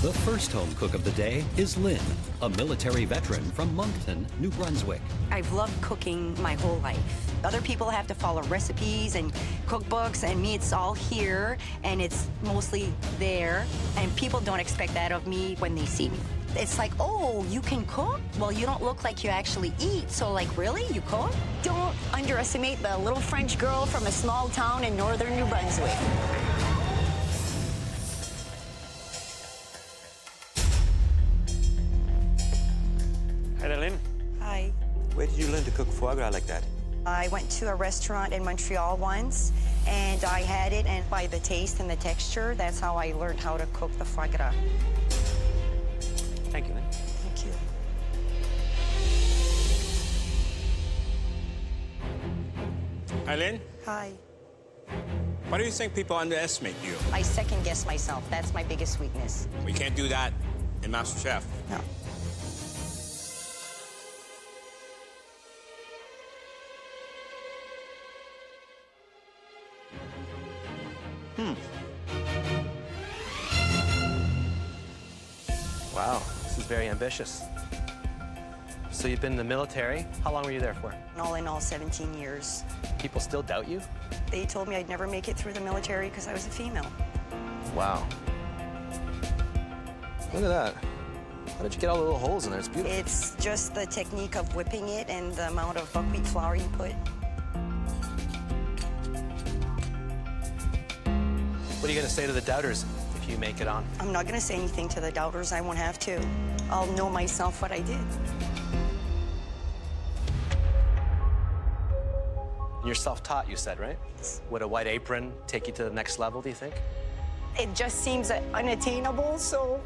The first home cook of the day is Lynn, a military veteran from Moncton, New Brunswick. I've loved cooking my whole life. Other people have to follow recipes and cookbooks, and me, it's all here, and it's mostly there, and people don't expect that of me when they see me. It's like, oh, you can cook? Well, you don't look like you actually eat, so like, really, you cook? Don't underestimate the little French girl from a small town in northern New Brunswick. Hi there, Lynn. Hi. Where did you learn to cook foie gras like that? I went to a restaurant in Montreal once, and I had it, and by the taste and the texture, that's how I learned how to cook the foie gras. Thank you, Lynn. Thank you. Hi, Lynn. Hi. Why do you think people underestimate you? I second guess myself. That's my biggest weakness. We can't do that in MasterChef. No. Wow, this is very ambitious. So you've been in the military. How long were you there for? All in all, 17 years. People still doubt you? They told me I'd never make it through the military because I was a female. Wow. Look at that. How did you get all the little holes in there? It's beautiful. It's just the technique of whipping it and the amount of buckwheat flour you put. What are you going to say to the doubters if you make it on? I'm not going to say anything to the doubters. I won't have to. I'll know myself what I did. You're self-taught, you said, right? Would a white apron take you to the next level, do you think? It just seems unattainable, so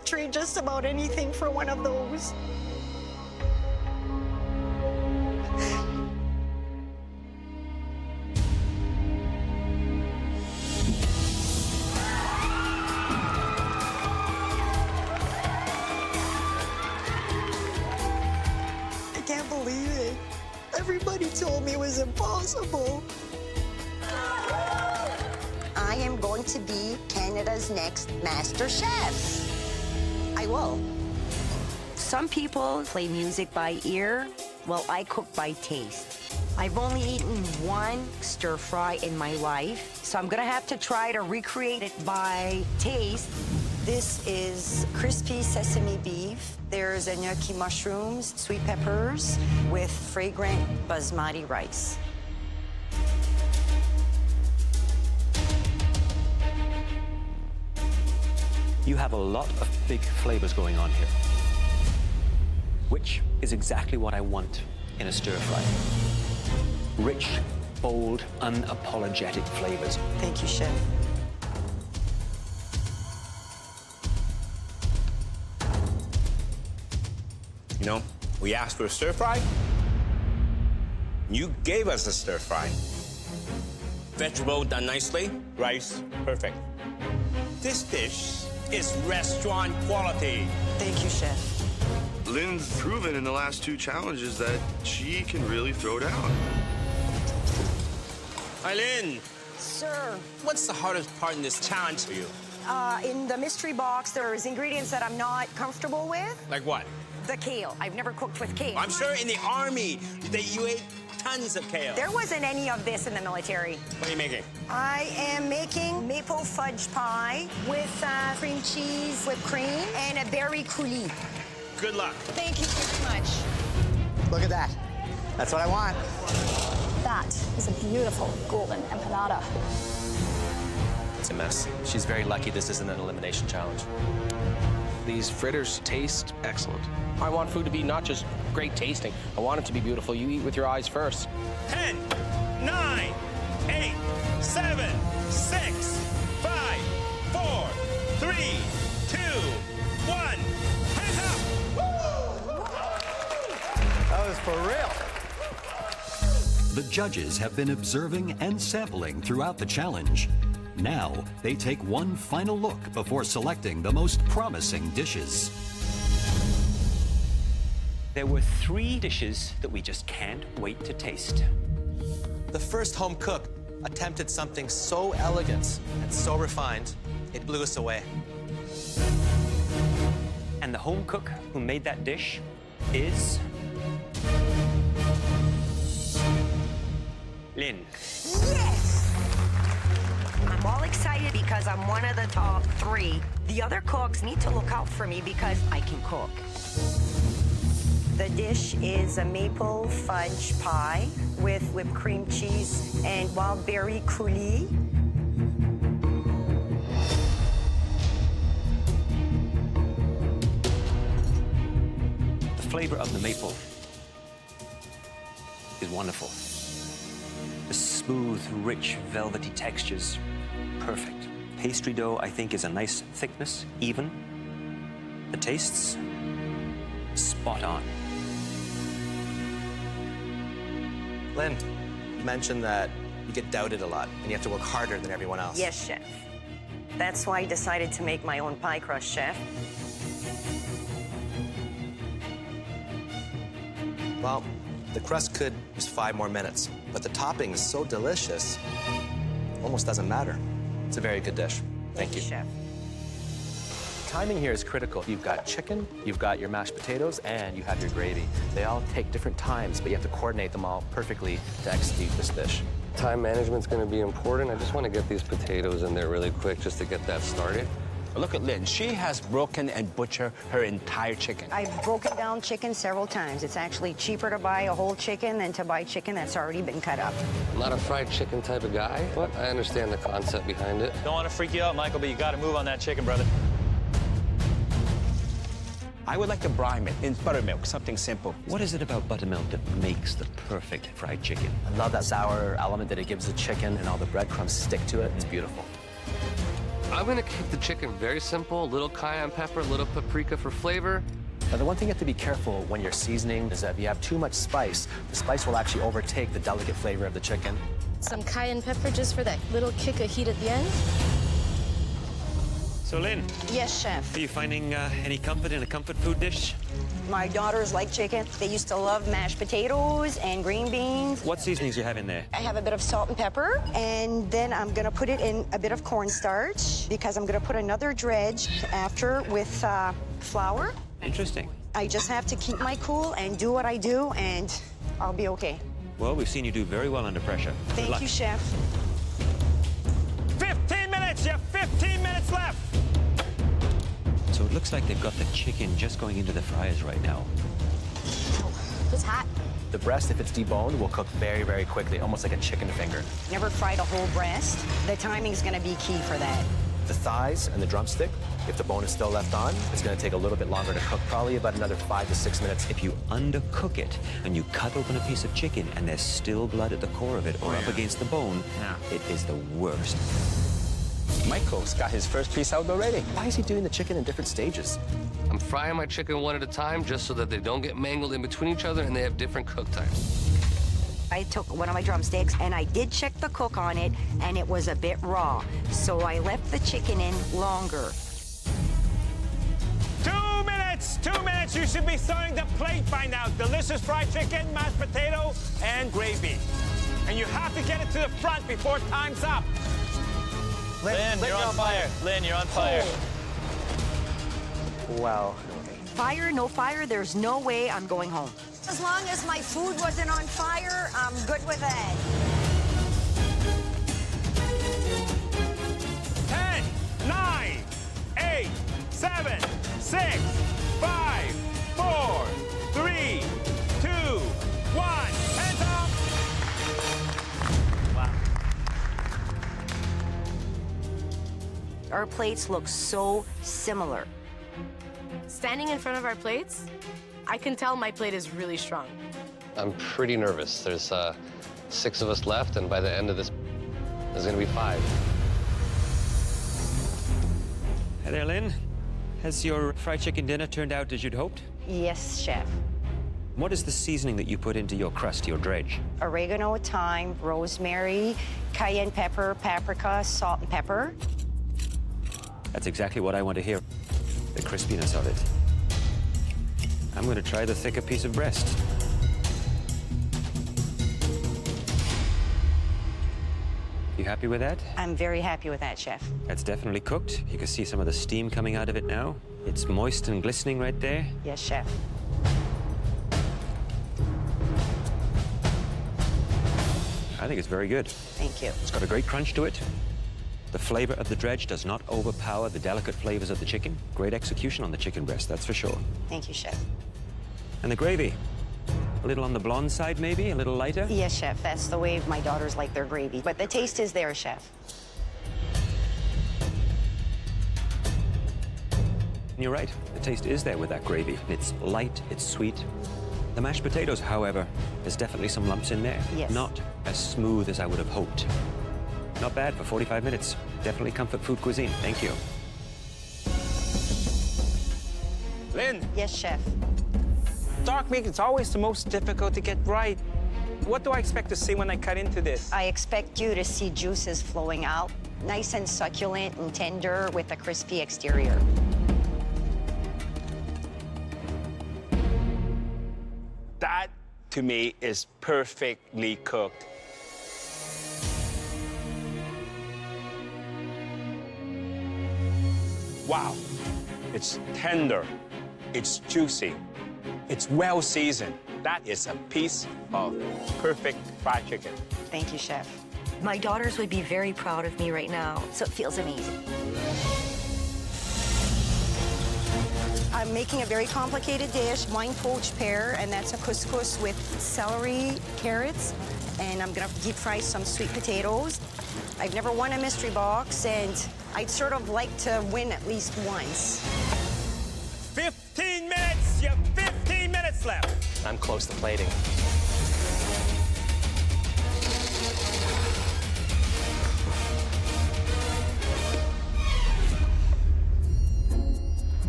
trade just about anything for one of those. I can't believe it. Everybody told me it was impossible. I am going to be Canada's next Master Chef. I will. Some people play music by ear, while I cook by taste. I've only eaten one stir fry in my life, so I'm gonna have to try to recreate it by taste. This is crispy sesame beef. There's gnocchi mushrooms, sweet peppers, with fragrant basmati rice. You have a lot of big flavors going on here, which is exactly what I want in a stir fry. Rich, bold, unapologetic flavors. Thank you, Chef. You know, we asked for a stir fry. You gave us a stir fry. Vegetable done nicely, rice perfect. This dish is restaurant quality. Thank you, Chef. Lynn's proven in the last two challenges that she can really throw down. Hi, Lynn. Sir, What's the hardest part in this challenge for you? in the mystery box, there's ingredients that I'm not comfortable with. Like what? The kale. I've never cooked with kale. I'm sure in the Army that you ate tons of kale. There wasn't any of this in the military. What are you making? I am making maple fudge pie with cream cheese, whipped cream, and a berry coulis. Good luck. Thank you very much. Look at that. That's what I want. That is a beautiful golden empanada. It's a mess. She's very lucky this isn't an elimination challenge. These fritters taste excellent. I want food to be not just great tasting. I want it to be beautiful. You eat with your eyes first. 10, 9, 8, 7, 6, 5, 4, 3, 2, 1. Hands up! That was for real. The judges have been observing and sampling throughout the challenge. Now, they take one final look before selecting the most promising dishes. There were 3 dishes that we just can't wait to taste. The first home cook attempted something so elegant and so refined, it blew us away. And the home cook who made that dish is... Lynn. Yes! I'm all excited because I'm one of the top 3. The other cooks need to look out for me because I can cook. The dish is a maple fudge pie with whipped cream cheese and wild berry coulis. The flavor of the maple is wonderful. The smooth, rich, velvety textures, perfect. Pastry dough, I think, is a nice thickness, even. The tastes, spot on. Lynn, you mentioned that you get doubted a lot and you have to work harder than everyone else. Yes, chef. That's why I decided to make my own pie crust, chef. Well, the crust could use 5 more minutes, but the topping is so delicious, it almost doesn't matter. It's a very good dish. Thank you. Chef. Timing here is critical. You've got chicken, you've got your mashed potatoes, and you have your gravy. They all take different times, but you have to coordinate them all perfectly to execute this dish. Time management's going to be important. I just want to get these potatoes in there really quick just to get that started. Look at Lynn. She has broken and butchered her entire chicken. I've broken down chicken several times. It's actually cheaper to buy a whole chicken than to buy chicken that's already been cut up. I'm not a fried chicken type of guy, but I understand the concept behind it. Don't want to freak you out, Michael, but you got to move on that chicken, brother. I would like to brine it in buttermilk, something simple. What is it about buttermilk that makes the perfect fried chicken? I love that sour element that it gives the chicken, and all the breadcrumbs stick to it. It's beautiful. I'm going to keep the chicken very simple. A little cayenne pepper, a little paprika for flavor. Now, the one thing you have to be careful when you're seasoning is that if you have too much spice, the spice will actually overtake the delicate flavor of the chicken. Some cayenne pepper just for that little kick of heat at the end. So, Lynn. Yes, chef. Are you finding any comfort in a comfort food dish? My daughters like chicken. They used to love mashed potatoes and green beans. What seasonings do you have in there? I have a bit of salt and pepper, and then I'm gonna put it in a bit of cornstarch because I'm gonna put another dredge after with flour. Interesting. I just have to keep my cool and do what I do, and I'll be okay. Well, we've seen you do very well under pressure. Thank you, chef. 15 minutes! You have 15 minutes left! So it looks like they've got the chicken just going into the fryers right now. It's hot. The breast, if it's deboned, will cook very, very quickly, almost like a chicken finger. Never fried a whole breast. The timing's gonna be key for that. The thighs and the drumstick, if the bone is still left on, it's going to take a little bit longer to cook, probably about another 5 to 6 minutes. If you undercook it and you cut open a piece of chicken and there's still blood at the core of it or up against the bone, it is the worst. Michael's got his first piece out already. Why is he doing the chicken in different stages? I'm frying my chicken one at a time just so that they don't get mangled in between each other and they have different cook times. I took one of my drumsticks and I did check the cook on it, and it was a bit raw. So I left the chicken in longer. 2 minutes! 2 minutes! You should be serving the plate by now. Delicious fried chicken, mashed potato, and gravy. And you have to get it to the front before time's up. Lynn, you're on fire. Lynn, you're on fire. Wow. Fire, no fire, there's no way I'm going home. As long as my food wasn't on fire, I'm good with that. 10, 9, 8, 7, 6, 5, 4, 3, 2, 1. Hands up! Our plates look so similar. Standing in front of our plates, I can tell my plate is really strong. I'm pretty nervous. There's 6 of us left, and by the end of this, there's going to be 5. Hi there, Lynn. Has your fried chicken dinner turned out as you'd hoped? Yes, chef. What is the seasoning that you put into your crust, your dredge? Oregano, thyme, rosemary, cayenne pepper, paprika, salt and pepper. That's exactly what I want to hear, the crispiness of it. I'm going to try the thicker piece of breast. You You happy with that? I'm very happy with that, Chef. That's definitely cooked. You can see some of the steam coming out of it now. It's moist and glistening right there. Yes, Chef. I think it's very good. Thank you. It's got a great crunch to it. The flavor of the dredge does not overpower the delicate flavors of the chicken. Great execution on the chicken breast, that's for sure. Thank you, Chef. And the gravy? A little on the blonde side, maybe? A little lighter? Yes, Chef. That's the way my daughters like their gravy. But the taste is there, Chef. You're right. The taste is there with that gravy. It's light, it's sweet. The mashed potatoes, however, there's definitely some lumps in there. Yes. Not as smooth as I would have hoped. Not bad for 45 minutes. Definitely comfort food cuisine. Thank you. Lynn. Yes, Chef. Dark meat is always the most difficult to get right. What do I expect to see when I cut into this? I expect you to see juices flowing out, nice and succulent and tender with a crispy exterior. That, to me, is perfectly cooked. Wow. It's tender. It's juicy. It's well seasoned. That is a piece of perfect fried chicken. Thank you, Chef. My daughters would be very proud of me right now, so it feels amazing. I'm making a very complicated dish, wine poached pear, and that's a couscous with celery, carrots, and I'm gonna deep fry some sweet potatoes. I've never won a mystery box, and I'd sort of like to win at least once. 15 minutes! You have 15 minutes left! I'm close to plating.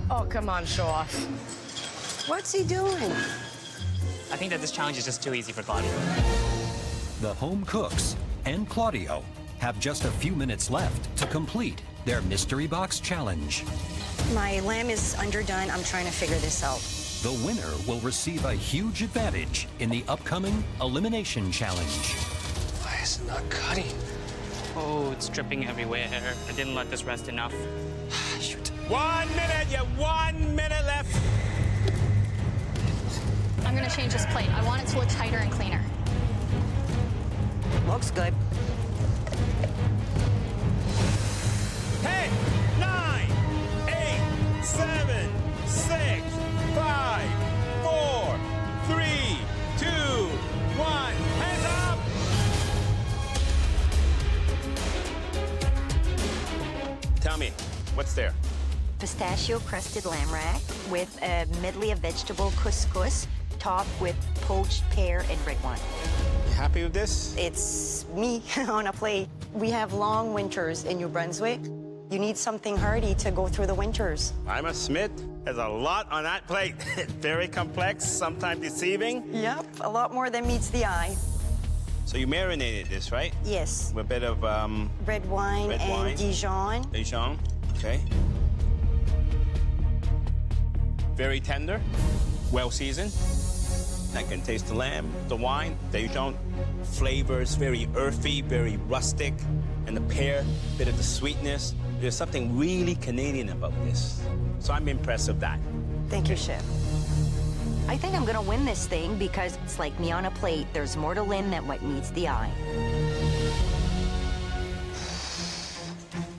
Oh, come on, show off. What's he doing? I think that this challenge is just too easy for Claudio. The home cooks and Claudio have just a few minutes left to complete their mystery box challenge. My lamb is underdone. I'm trying to figure this out. The winner will receive a huge advantage in the upcoming elimination challenge. Why is it not cutting? Oh, it's dripping everywhere. I didn't let this rest enough. Shoot. 1 minute! You have 1 minute left! I'm gonna change this plate. I want it to look tighter and cleaner. Looks good. 10, 9, 8, 7, 6, 5, 4, 3, 2, 1. Hands up! Tell me, what's there? Pistachio-crusted lamb rack with a medley of vegetable couscous topped with poached pear and red wine. You happy with this? It's me on a plate. We have long winters in New Brunswick. You need something hearty to go through the winters. I must admit, there's a lot on that plate. Very complex, sometimes deceiving. Yep, a lot more than meets the eye. So you marinated this, right? Yes. With a bit of red wine and Dijon. Dijon, okay. Very tender, well seasoned. I can taste the lamb, the wine, Dijon. Flavors very earthy, very rustic. And the pear, bit of the sweetness. There's something really Canadian about this. So I'm impressed with that. Thank you, Chef. I think I'm gonna win this thing because it's like me on a plate. There's more to Lynn than what meets the eye.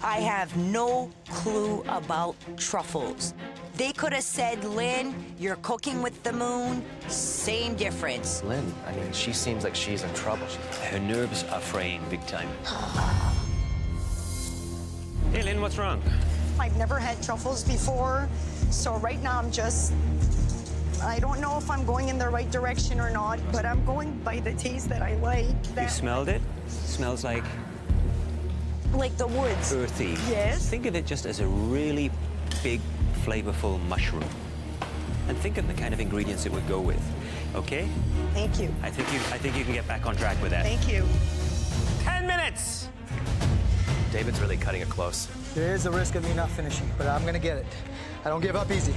I have no clue about truffles. They could have said, Lynn, you're cooking with the moon. Same difference. Lynn, I mean, she seems like she's in trouble. Her nerves are fraying big time. Hey, Lynn, what's wrong? I've never had truffles before, so right now I don't know if I'm going in the right direction or not, but I'm going by the taste that I like. You smelled it? Smells like the woods. Earthy. Yes. Think of it just as a really big, flavorful mushroom. And think of the kind of ingredients it would go with, okay? Thank you. I think you can get back on track with that. Thank you. 10 minutes! David's really cutting it close. There is a risk of me not finishing, but I'm gonna get it. I don't give up easy.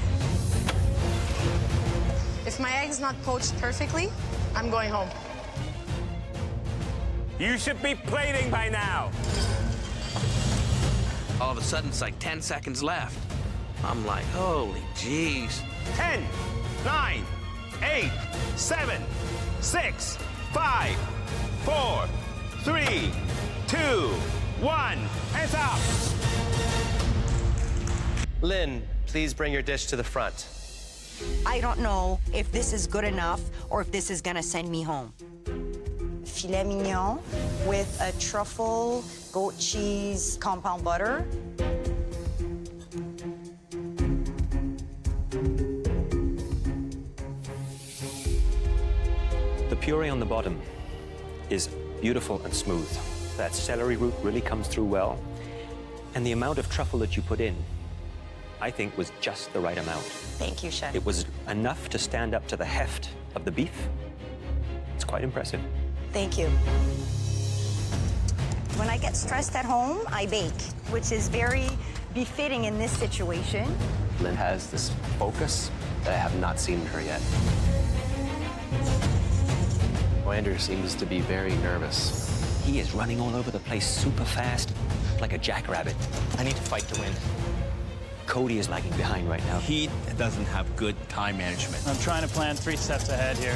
If my egg's not poached perfectly, I'm going home. You should be plating by now. All of a sudden, it's like 10 seconds left. I'm like, holy jeez. 10, 9, 8, 7, 6, 5, 4, 3, 2, 1. Hands up. Lynn, please bring your dish to the front. I don't know if this is good enough or if this is gonna send me home. Filet mignon with a truffle, goat cheese, compound butter. The puree on the bottom is beautiful and smooth. That celery root really comes through well. And the amount of truffle that you put in, I think, was just the right amount. Thank you, Chef. It was enough to stand up to the heft of the beef. It's quite impressive. Thank you. When I get stressed at home, I bake, which is very befitting in this situation. Lynn has this focus that I have not seen in her yet. Wander seems to be very nervous. He is running all over the place super fast, like a jackrabbit. I need to fight to win. Cody is lagging behind right now. He doesn't have good time management. I'm trying to plan 3 steps ahead here.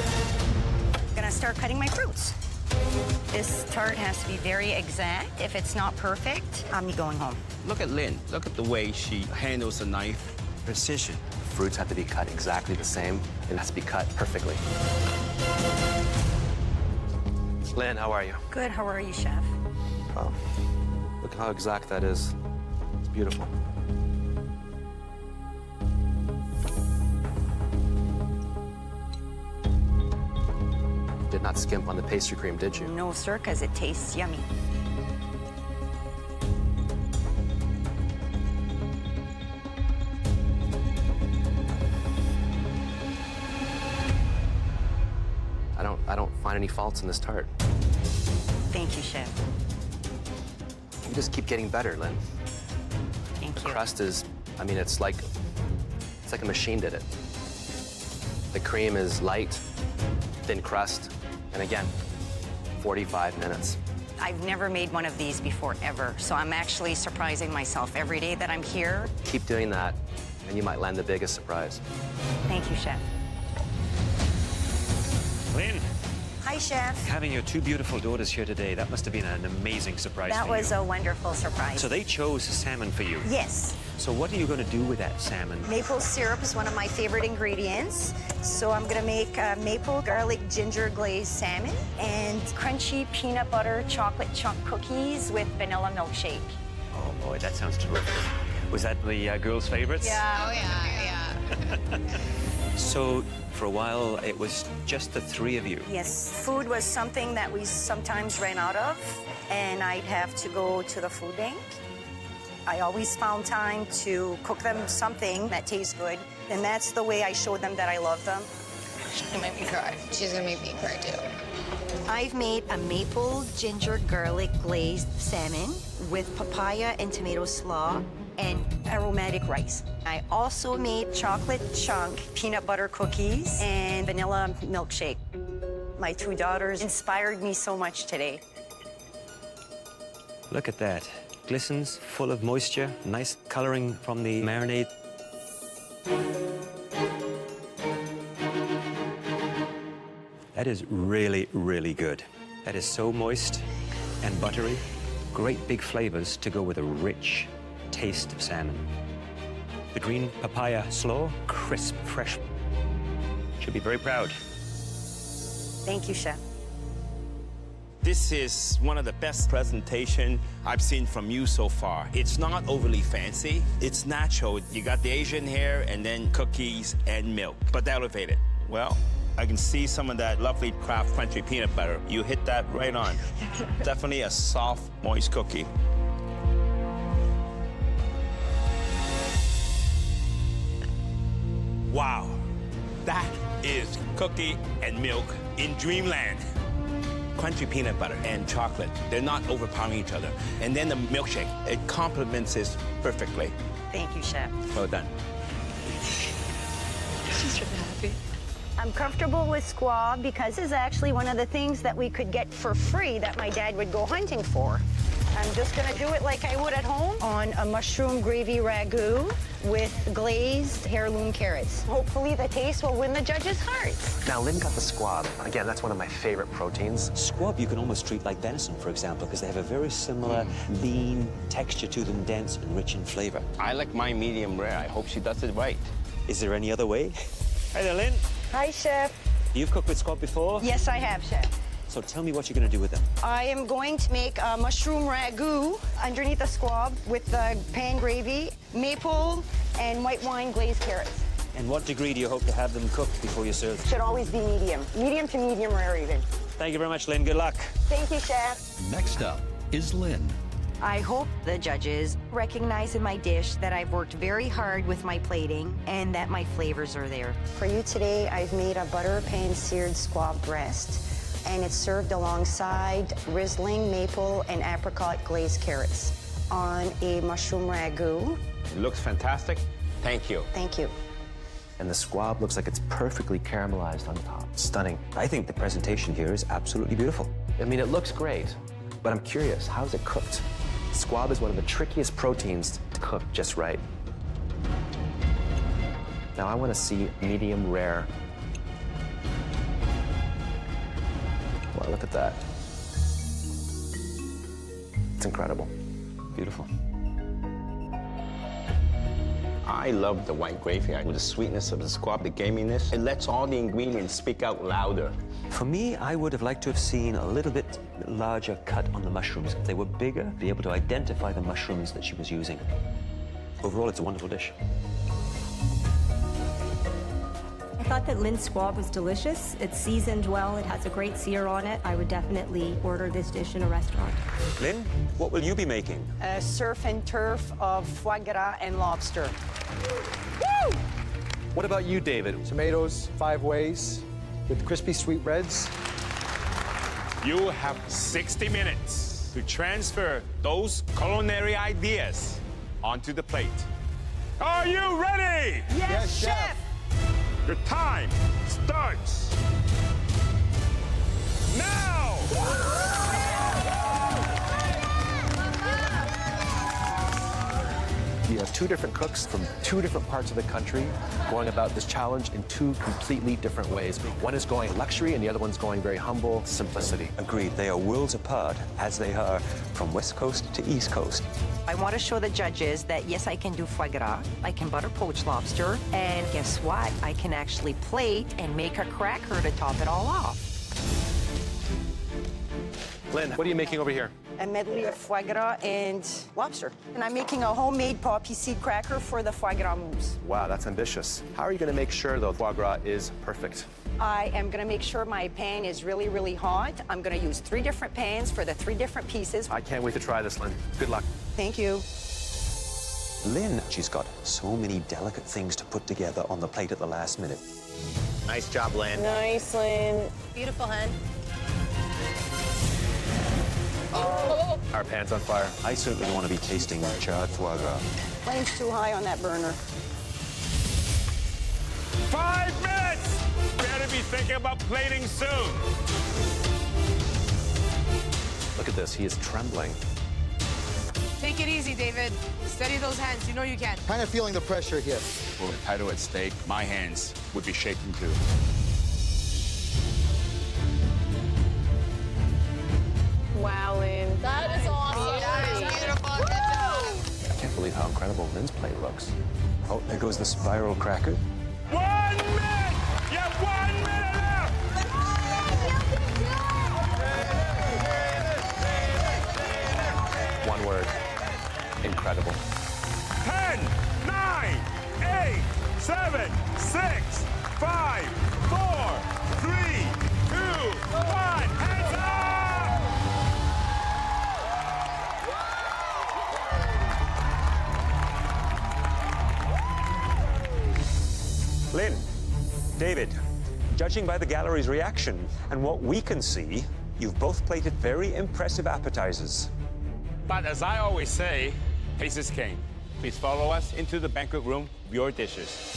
I'm gonna start cutting my fruits. This tart has to be very exact. If it's not perfect, I'm going home. Look at Lynn. Look at the way she handles the knife. Precision. The fruits have to be cut exactly the same. It has to be cut perfectly. Lynn, how are you? Good, how are you, Chef? Oh, look how exact that is. It's beautiful. Did not skimp on the pastry cream, did you? No, sir, because it tastes yummy. I don't find any faults in this tart. Thank you, Chef. You just keep getting better, Lynn. Thank The you. crust is, I mean, it's like a machine did it. The cream is light, thin crust, and again, 45 minutes. I've never made one of these before, ever, so I'm actually surprising myself every day that I'm here. Keep doing that, and you might land the biggest surprise. Thank you, Chef. Lynn, Hi, Chef. having your 2 beautiful daughters here today, that must have been an amazing surprise That for was you. a wonderful surprise. So they chose salmon for you? Yes. So what are you going to do with that salmon? Maple syrup is one of my favorite ingredients. So I'm gonna make maple garlic ginger glazed salmon and crunchy peanut butter chocolate chunk cookies with vanilla milkshake. Oh boy, that sounds terrific. Was that the girls' favorites? Yeah. Oh, yeah. So for a while, it was just the 3 of you. Yes, food was something that we sometimes ran out of, and I'd have to go to the food bank. I always found time to cook them something that tastes good, and that's the way I showed them that I love them. She's gonna make me cry. She's gonna make me cry, too. I've made a maple ginger garlic glazed salmon with papaya and tomato slaw and aromatic rice. I also made chocolate chunk peanut butter cookies and vanilla milkshake. My 2 daughters inspired me so much today. Look at that. Glistens, full of moisture, nice coloring from the marinade. That is really, really good. That is so moist and buttery. Great big flavors to go with a rich taste of salmon. The green papaya slaw, crisp, fresh. Should be very proud. Thank you, Chef. This is one of the best presentation I've seen from you so far. It's not overly fancy. It's natural. You got the Asian hair and then cookies and milk, but elevated. Well, I can see some of that lovely Kraft crunchy peanut butter. You hit that right on. Definitely a soft, moist cookie. Wow, that is cookie and milk in dreamland. Crunchy peanut butter and chocolate, they're not overpowering each other. And then the milkshake, it complements this perfectly. Thank you, Chef. Well done. She's really happy. I'm comfortable with SQUAB because it's actually one of the things that we could get for free that my dad would go hunting for. I'm just gonna do it like I would at home on a mushroom gravy ragout with glazed heirloom carrots. Hopefully the taste will win the judges' hearts. Now, Lynn got the SQUAB. Again, that's one of my favorite proteins. SQUAB you can almost treat like venison, for example, because they have a very similar lean texture to them, dense and rich in flavor. I like my medium rare. I hope she does it right. Is there any other way? Hi there, Lynn. Hi, Chef. You've cooked with SQUAB before? Yes, I have, Chef. So tell me what you're going to do with them. I am going to make a mushroom ragout underneath the SQUAB with the pan gravy, maple, and white wine glazed carrots. And what degree do you hope to have them cooked before you serve them? Should always be medium. Medium to medium rare even. Thank you very much, Lynn. Good luck. Thank you, Chef. Next up is Lynn. I hope the judges recognize in my dish that I've worked very hard with my plating and that my flavors are there. For you today, I've made a butter pan-seared SQUAB breast, and it's served alongside Riesling, maple, and apricot glazed carrots on a mushroom ragout. It looks fantastic. Thank you. Thank you. And the SQUAB looks like it's perfectly caramelized on top. Stunning. I think the presentation here is absolutely beautiful. I mean, it looks great, but I'm curious, how's it cooked? SQUAB is one of the trickiest proteins to cook just right. Now I want to see medium rare. Wow, look at that. It's incredible. Beautiful. I love the white gravy. With the sweetness of the SQUAB, the gaminess, it lets all the ingredients speak out louder. For me, I would have liked to have seen a little bit larger cut on the mushrooms. If they were bigger, be able to identify the mushrooms that she was using. Overall, it's a wonderful dish. I thought that Lynn's SQUAB was delicious. It's seasoned well. It has a great sear on it. I would definitely order this dish in a restaurant. Lynn, what will you be making? A surf and turf of foie gras and lobster. Woo! What about you, David? Tomatoes 5 ways with crispy sweetbreads. You have 60 minutes to transfer those culinary ideas onto the plate. Are you ready? Yes, Chef. Your time starts now! You have two different cooks from two different parts of the country going about this challenge in two completely different ways. One is going luxury and the other one's going very humble simplicity. Agreed. They are worlds apart, as they are from West Coast to East Coast. I want to show the judges that, yes, I can do foie gras, I can butter poached lobster, and guess what? I can actually plate and make a cracker to top it all off. Lynn, what are you making over here? A medley of foie gras and lobster. And I'm making a homemade poppy seed cracker for the foie gras mousse. Wow, that's ambitious. How are you going to make sure the foie gras is perfect? I am going to make sure my pan is really, really hot. I'm going to use 3 different pans for the 3 different pieces. I can't wait to try this, Lynn. Good luck. Thank you. Lynn, she's got so many delicate things to put together on the plate at the last minute. Nice job, Lynn. Nice, Lynn. Beautiful, hun. Our pan's on fire. I certainly don't want to be tasting charred foie gras. Flame's too high on that burner. 5 minutes! Better be thinking about plating soon. Look at this. He is trembling. Take it easy, David. Steady those hands. You know you can. Kind of feeling the pressure here. With a title at stake, my hands would be shaking too. Wow, Lynn. That is awesome. That is beautiful. Good job. I can't believe how incredible Lynn's plate looks. Oh, there goes the spiral cracker. 1 minute! You have 1 minute left! One word. Incredible. 10, 9, 8, 7, 6, 5, 4, 3, 2, 1. Hands up! Lynn, David, judging by the gallery's reaction and what we can see, you've both plated very impressive appetizers. But as I always say, taste is king. Please follow us into the banquet room, your dishes.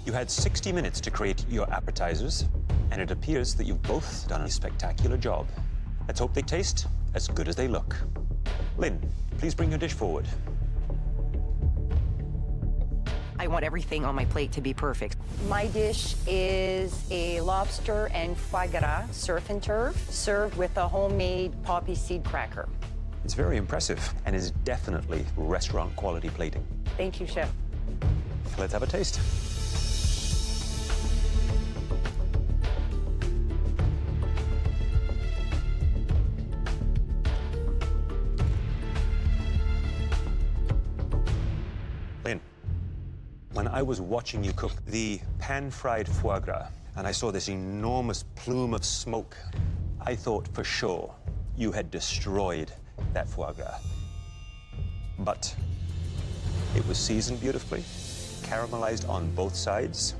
You had 60 minutes to create your appetizers, and it appears that you've both done a spectacular job. Let's hope they taste as good as they look. Lynn, please bring your dish forward. I want everything on my plate to be perfect. My dish is a lobster and foie gras surf and turf served with a homemade poppy seed cracker. It's very impressive and is definitely restaurant quality plating. Thank you, Chef. Let's have a taste. Lynn, when I was watching you cook the pan-fried foie gras, and I saw this enormous plume of smoke, I thought for sure you had destroyed that foie gras. But it was seasoned beautifully, caramelized on both sides.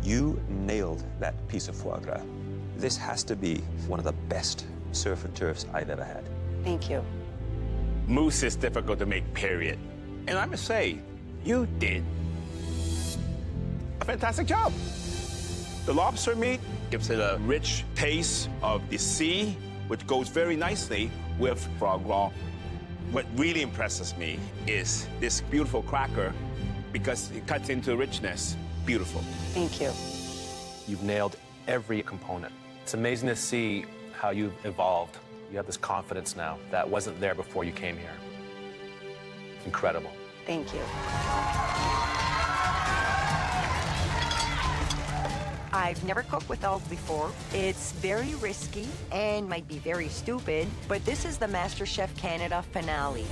You nailed that piece of foie gras. This has to be one of the best surf and turfs I've ever had. Thank you. Mousse is difficult to make, period. And I must say, you did a fantastic job. The lobster meat gives it a rich taste of the sea, which goes very nicely with foie gras. What really impresses me is this beautiful cracker because it cuts into richness. Beautiful. Thank you. You've nailed every component. It's amazing to see how you've evolved. You have this confidence now that wasn't there before you came here. Incredible. Thank you. I've never cooked with elk before. It's very risky and might be very stupid, but this is the MasterChef Canada finale.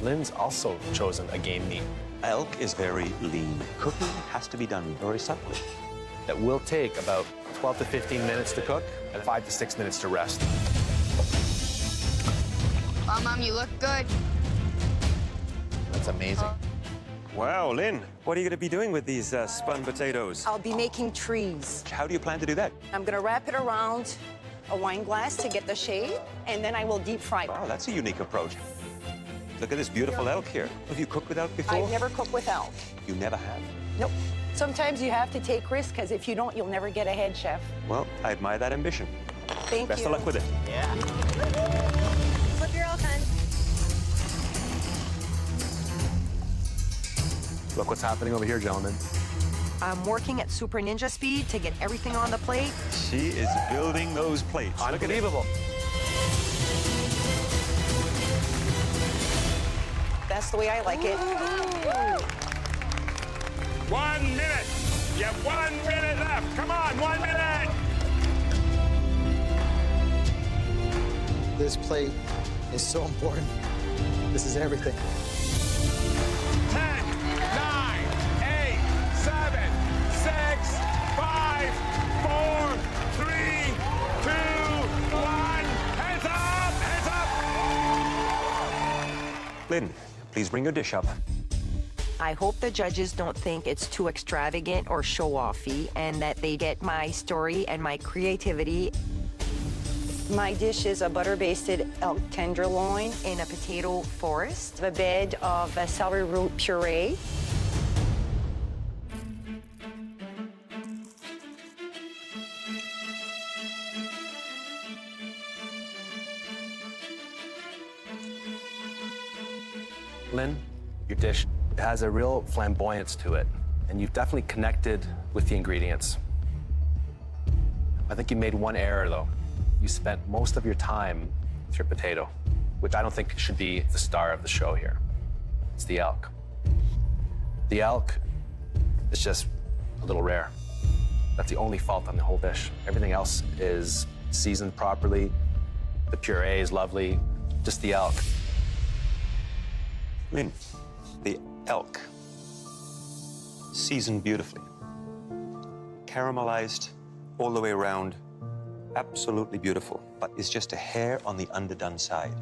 Lynn's also chosen a game meat. Elk is very lean. Cooking has to be done very subtly. That will take about 12 to 15 minutes to cook and 5 to 6 minutes to rest. Wow, Mom, you look good. That's amazing. Wow, Lynn, what are you going to be doing with these spun potatoes? I'll be making trees. How do you plan to do that? I'm gonna wrap it around a wine glass to get the shade, and then I will deep fry it. Wow, that's a unique approach. Look at this beautiful elk here. Have you cooked with elk before? I've never cooked with elk. You never have? Nope. Sometimes you have to take risks, because if you don't, you'll never get ahead, Chef. Well, I admire that ambition. Thank you. Best of luck with it. Yeah. Flip your elk, hun. Look what's happening over here, gentlemen. I'm working at super ninja speed to get everything on the plate. She is building those plates. Unbelievable. That's the way I like it. 1 minute. You have 1 minute left. Come on, 1 minute. This plate is so important. This is everything. 10, 9, 8, 7, 6, 5, 4, 3, 2, 1. Hands up! Hands up! Lynn, please bring your dish up. I hope the judges don't think it's too extravagant or show-offy, and that they get my story and my creativity. My dish is a butter-basted elk tenderloin in a potato forest, a bed of a celery root puree. Lynn, your dish has a real flamboyance to it, and you've definitely connected with the ingredients. I think you made one error, though. You spent most of your time with your potato, which I don't think should be the star of the show here. It's the elk. The elk is just a little rare. That's the only fault on the whole dish. Everything else is seasoned properly. The puree is lovely. Just the elk. Lynn, the elk, seasoned beautifully, caramelized all the way around, absolutely beautiful, but it's just a hair on the underdone side.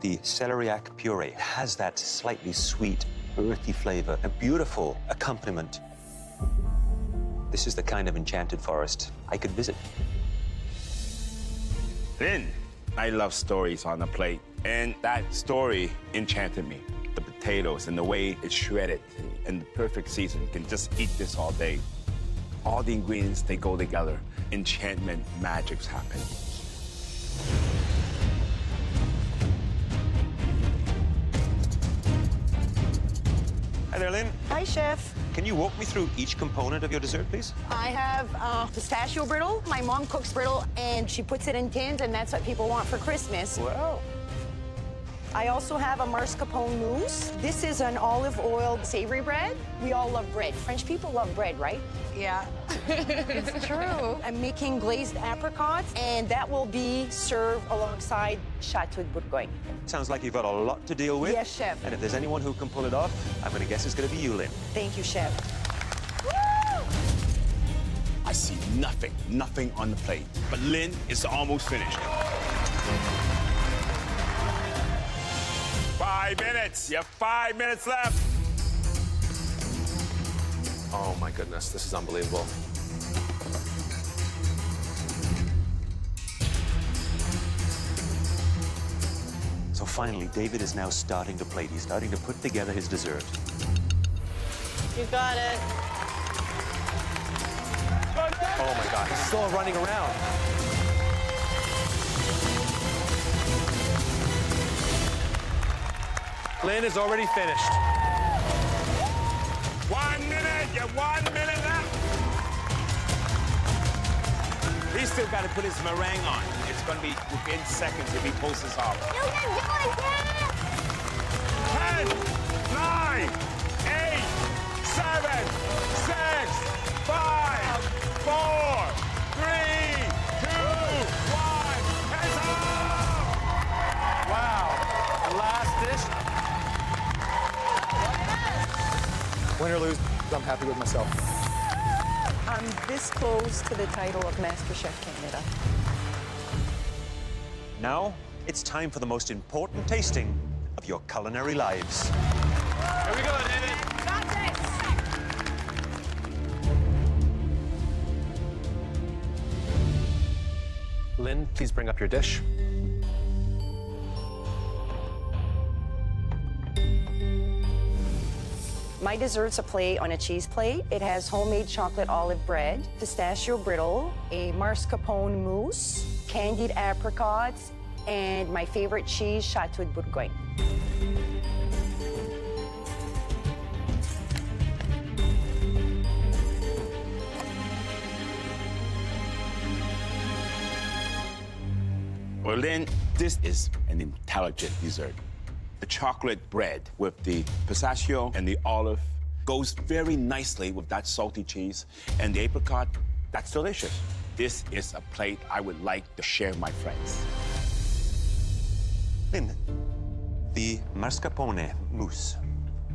The celeriac puree has that slightly sweet, earthy flavor, a beautiful accompaniment. This is the kind of enchanted forest I could visit. Lynn, I love stories on the plate, and that story enchanted me. The potatoes and the way it's shredded, and the perfect season. You can just eat this all day. All the ingredients, they go together. Enchantment, magics happen. Hi there, Lynn. Hi, Chef. Can you walk me through each component of your dessert, please? I have pistachio brittle. My mom cooks brittle, and she puts it in tins, and that's what people want for Christmas. Wow. I also have a mascarpone mousse. This is an olive oil savory bread. We all love bread. French people love bread, right? Yeah, it's true. I'm making glazed apricots, and that will be served alongside Chateau de Bourgogne. Sounds like you've got a lot to deal with. Yes, Chef. And if there's anyone who can pull it off, I'm going to guess it's going to be you, Lynn. Thank you, Chef. I see nothing on the plate. But Lynn is almost finished. 5 minutes. You have 5 minutes left. Oh my goodness, this is unbelievable. So finally, David is now starting to plate. He's starting to put together his dessert. You got it. Oh my God, he's still running around. Lynn is already finished. 1 minute. You have 1 minute left. He's still got to put his meringue on. It's going to be within seconds if he pulls this off. You can do it, Dad! 10, 9, 8, 7, 6, 5, 4, 3, 2, 1. Hands up! Wow, the last dish. Win or lose, I'm happy with myself. I'm this close to the title of MasterChef Canada. Now, it's time for the most important tasting of your culinary lives. Here we go, David. Lynn, please bring up your dish. My dessert's a plate on a cheese plate. It has homemade chocolate olive bread, pistachio brittle, a mascarpone mousse, candied apricots, and my favorite cheese, Chateau de Bourgogne. Well, then, this is an intelligent dessert. The chocolate bread with the pistachio and the olive goes very nicely with that salty cheese. And the apricot, that's delicious. This is a plate I would like to share with my friends. Lynn, the mascarpone mousse.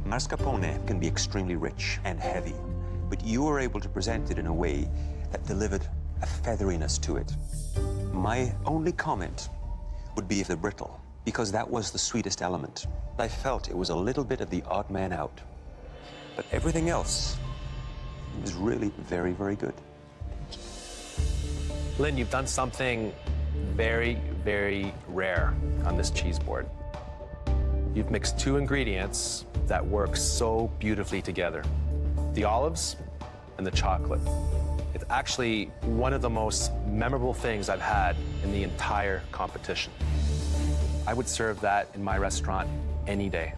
Mascarpone can be extremely rich and heavy, but you were able to present it in a way that delivered a featheriness to it. My only comment would be the brittle, because that was the sweetest element. I felt it was a little bit of the odd man out. But everything else was really very, very good. Lynn, you've done something very, very rare on this cheese board. You've mixed two ingredients that work so beautifully together. The olives and the chocolate. It's actually one of the most memorable things I've had in the entire competition. I would serve that in my restaurant any day.